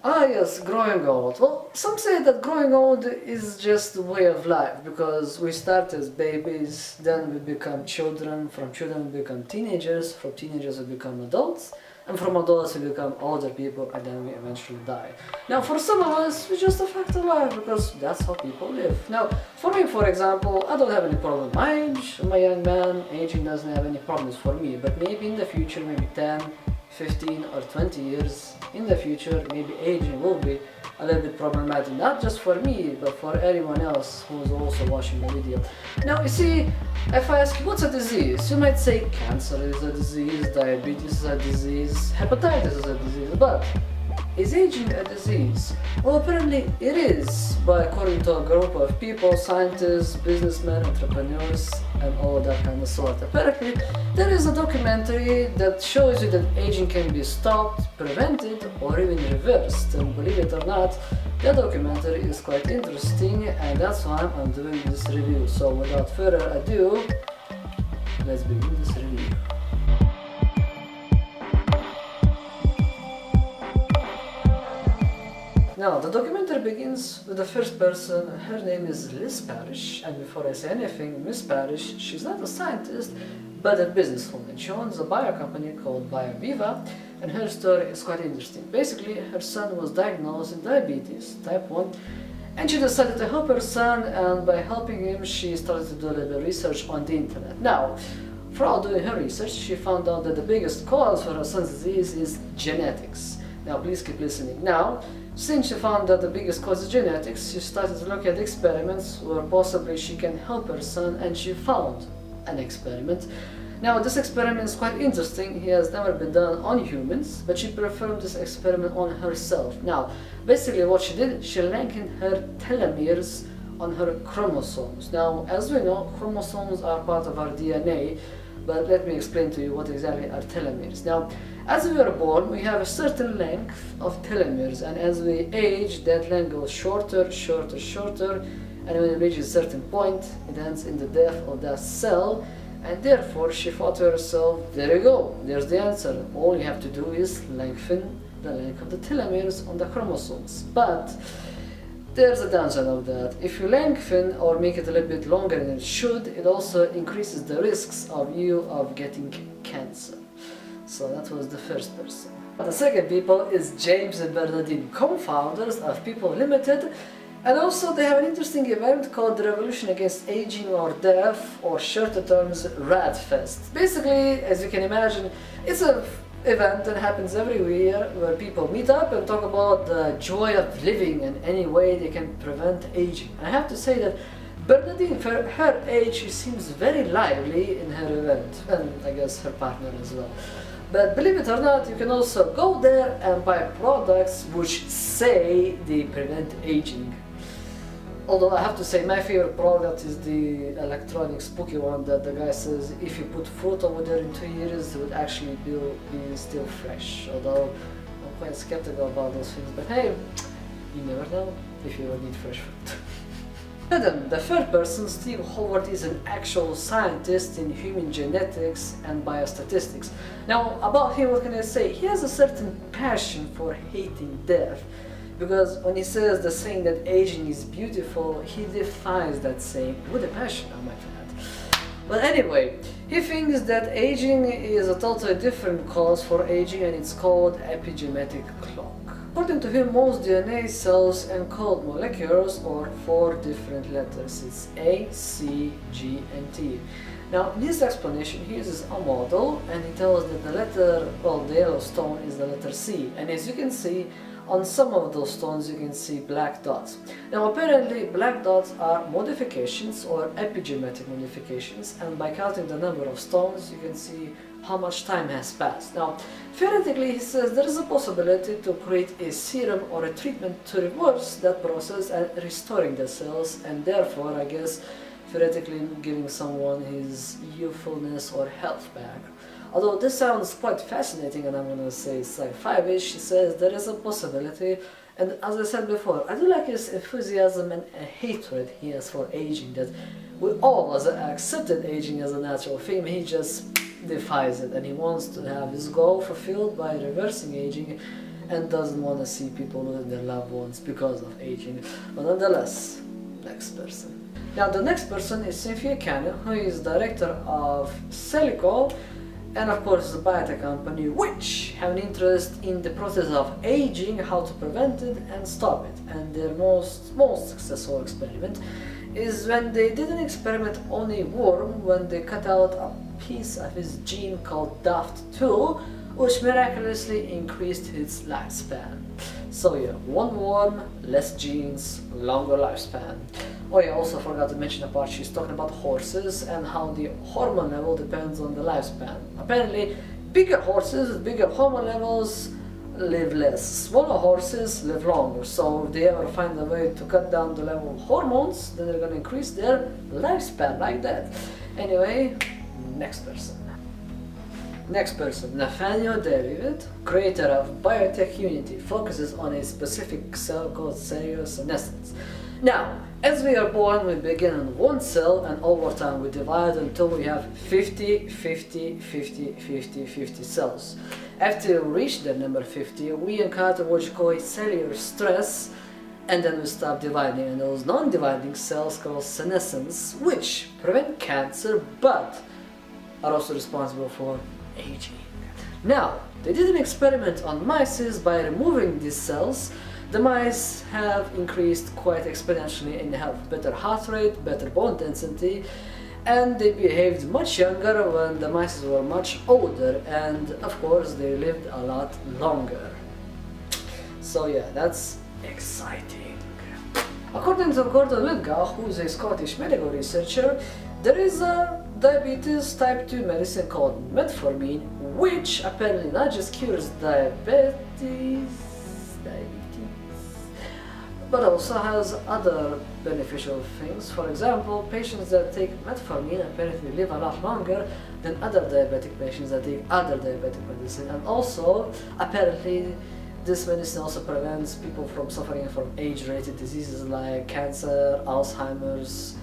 Ah yes, growing old. Well, some say that growing old is just a way of life because we start as babies, then we become children, from children we become teenagers, from teenagers we become adults, and from adults we become older people and then we eventually die. Now for some of us, it's just a fact of life because that's how people live. Now, for me, for example, I don't have any problem with my age. I'm a young man, aging doesn't have any problems for me, but maybe in the future, maybe 10, 15 or 20 years in the future, maybe aging will be a little bit problematic, not just for me, but for anyone else who's also watching the video. Now, you see, if I ask you what's a disease, you might say cancer is a disease, diabetes is a disease, hepatitis is a disease, but is aging a disease? Well, apparently it is, but according to a group of people, scientists, businessmen, entrepreneurs, and all that kind of sort. Apparently, there is a documentary that shows you that aging can be stopped, prevented, or even reversed. And believe it or not, that documentary is quite interesting, and that's why I'm doing this review. So without further ado, let's begin this review. Now, the documentary begins with the first person. Her name is Liz Parrish, and before I say anything, Miss Parrish, she's not a scientist, but a businesswoman. She owns a bio company called BioViva, and her story is quite interesting. Basically, her son was diagnosed with diabetes, type 1, and she decided to help her son, and by helping him, she started to do a little bit of research on the internet. Now, throughout doing her research, she found out that the biggest cause for her son's disease is genetics. Now, please keep listening. Now, since she found that the biggest cause is genetics, she started to look at experiments where possibly she can help her son, and she found an experiment. Now, this experiment is quite interesting. It has never been done on humans, but she performed this experiment on herself. Now, basically what she did, she lengthened her telomeres on her chromosomes. Now, as we know, chromosomes are part of our DNA, but let me explain to you what exactly are telomeres. Now, as we are born, we have a certain length of telomeres, and as we age, that length goes shorter, shorter, shorter, and when it reaches a certain point, it ends in the death of that cell, and therefore she thought to herself, there you go, there's the answer. All you have to do is lengthen the length of the telomeres on the chromosomes. But there's a downside of that. If you lengthen or make it a little bit longer than it should, it also increases the risks of you getting cancer. So that was the first person. The second people is James and Bernadine, co-founders of People Limited, and also they have an interesting event called the Revolution Against Aging or Death, or shorter terms, RADFest. Basically, as you can imagine, it's an event that happens every year where people meet up and talk about the joy of living and any way they can prevent aging. I have to say that Bernadine, for her age, she seems very lively in her event, and I guess her partner as well. But believe it or not, you can also go there and buy products which say they prevent aging. Although I have to say my favorite product is the electronic spooky one that the guy says if you put fruit over there in 2 years, it would actually be still fresh. Although I'm quite skeptical about those things, but hey, you never know if you will need fresh fruit. Then the third person, Steve Howard, is an actual scientist in human genetics and biostatistics. Now, about him, what can I say? He has a certain passion for hating death, because when he says the saying that aging is beautiful, he defines that saying with a passion, I might add. But anyway, he thinks that aging is a totally different cause for aging, and it's called epigenetic clock. According to him, most DNA cells encode molecules or 4 different letters. It's A, C, G, and T. Now, in his explanation, he uses a model, and he tells that the letter, well, the yellow stone is the letter C. And as you can see, on some of those stones you can see black dots. Now, apparently, black dots are modifications or epigenetic modifications, and by counting the number of stones, you can see how much time has passed. Now, theoretically, he says there is a possibility to create a serum or a treatment to reverse that process and restoring the cells, and therefore, I guess, theoretically giving someone his youthfulness or health back. Although this sounds quite fascinating, and I'm gonna say sci-fi-ish, he says there is a possibility, and as I said before, I do like his enthusiasm and hatred he has for aging, that we all accepted aging as a natural thing. He just defies it, and he wants to have his goal fulfilled by reversing aging, and doesn't want to see people losing their loved ones because of aging. But nonetheless, next person. Now the next person is Cynthia Cannon, who is director of Celico, and of course it's a biotech company which have an interest in the process of aging, how to prevent it and stop it. And their most successful experiment is when they did an experiment on a worm when they cut out a piece of his gene called DAFT2, which miraculously increased its lifespan. So yeah, one worm, less genes, longer lifespan. Oh yeah, also forgot to mention a part, she's talking about horses and how the hormone level depends on the lifespan. Apparently, bigger horses with bigger hormone levels live less. Smaller horses live longer, so if they ever find a way to cut down the level of hormones, then they're gonna increase their lifespan like that. Anyway, next person. Next person, Nathaniel David, creator of Biotech Unity, focuses on a specific cell called cellular senescence. Now, as we are born, we begin in one cell, and over time we divide until we have 50, 50, 50, 50, 50 cells. After we reach the number 50, we encounter what you call a cellular stress, and then we stop dividing, and those non-dividing cells called senescence, which prevent cancer, but are also responsible for aging. Now, they did an experiment on mice by removing these cells. The mice have increased quite exponentially in health, better heart rate, better bone density, and they behaved much younger when the mice were much older, and of course they lived a lot longer. So yeah, that's exciting. According to Gordon Lidgach, who is a Scottish medical researcher, there is a diabetes type 2 medicine called metformin, which apparently not just cures diabetes, but also has other beneficial things. For example, patients that take metformin apparently live a lot longer than other diabetic patients that take other diabetic medicine. And also, apparently, this medicine also prevents people from suffering from age-related diseases like cancer, Alzheimer's,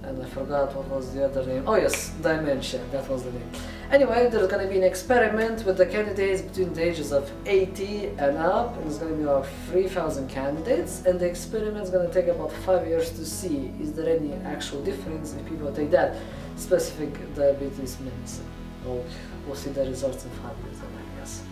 and I forgot what was the other name. Oh yes, dementia, that was the name. Anyway, there's going to be an experiment with the candidates between the ages of 80 and up, and there's going to be about 3,000 candidates, and the experiment is going to take about 5 years to see is there any actual difference if people take that specific diabetes medicine. We'll see the results in 5 years then, I guess.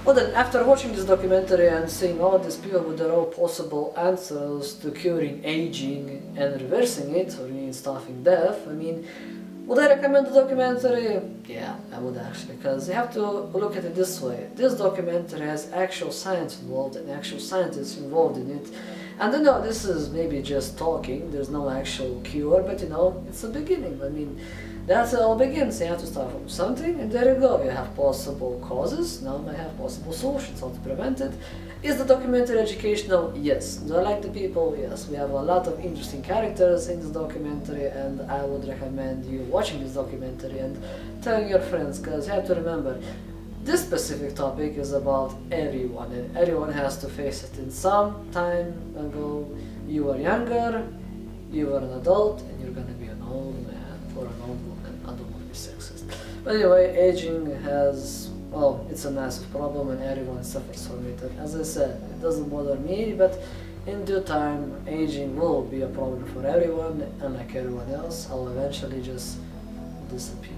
Well then, after watching this documentary and seeing all these people with their own possible answers to curing aging and reversing it, or even stopping death, I mean, would I recommend the documentary? Yeah, I would actually, because you have to look at it this way. This documentary has actual science involved and actual scientists involved in it. And I know this is maybe just talking, there's no actual cure, but you know, it's a beginning. I mean, that's how it all begins. You have to start from something, and there you go. You have possible causes, now you have possible solutions, how to prevent it. Is the documentary educational? Yes. Do I like the people? Yes. We have a lot of interesting characters in this documentary, and I would recommend you watching this documentary and telling your friends, because you have to remember, this specific topic is about everyone, and everyone has to face it. In some time ago, you were younger, you were an adult, and you're gonna be an old man or an old woman. I don't want to be sexist. But anyway, aging has, well, it's a massive problem and everyone suffers from it. And as I said, it doesn't bother me, but in due time, aging will be a problem for everyone, and like everyone else, I'll eventually just disappear.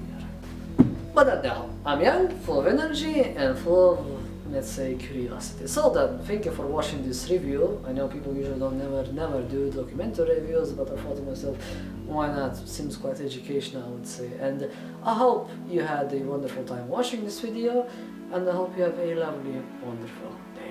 But not now. I'm young, full of energy, and full of, let's say, curiosity. So then, thank you for watching this review. I know people usually don't never do documentary reviews, but I thought to myself, why not? Seems quite educational, I would say. And I hope you had a wonderful time watching this video, and I hope you have a lovely, wonderful day.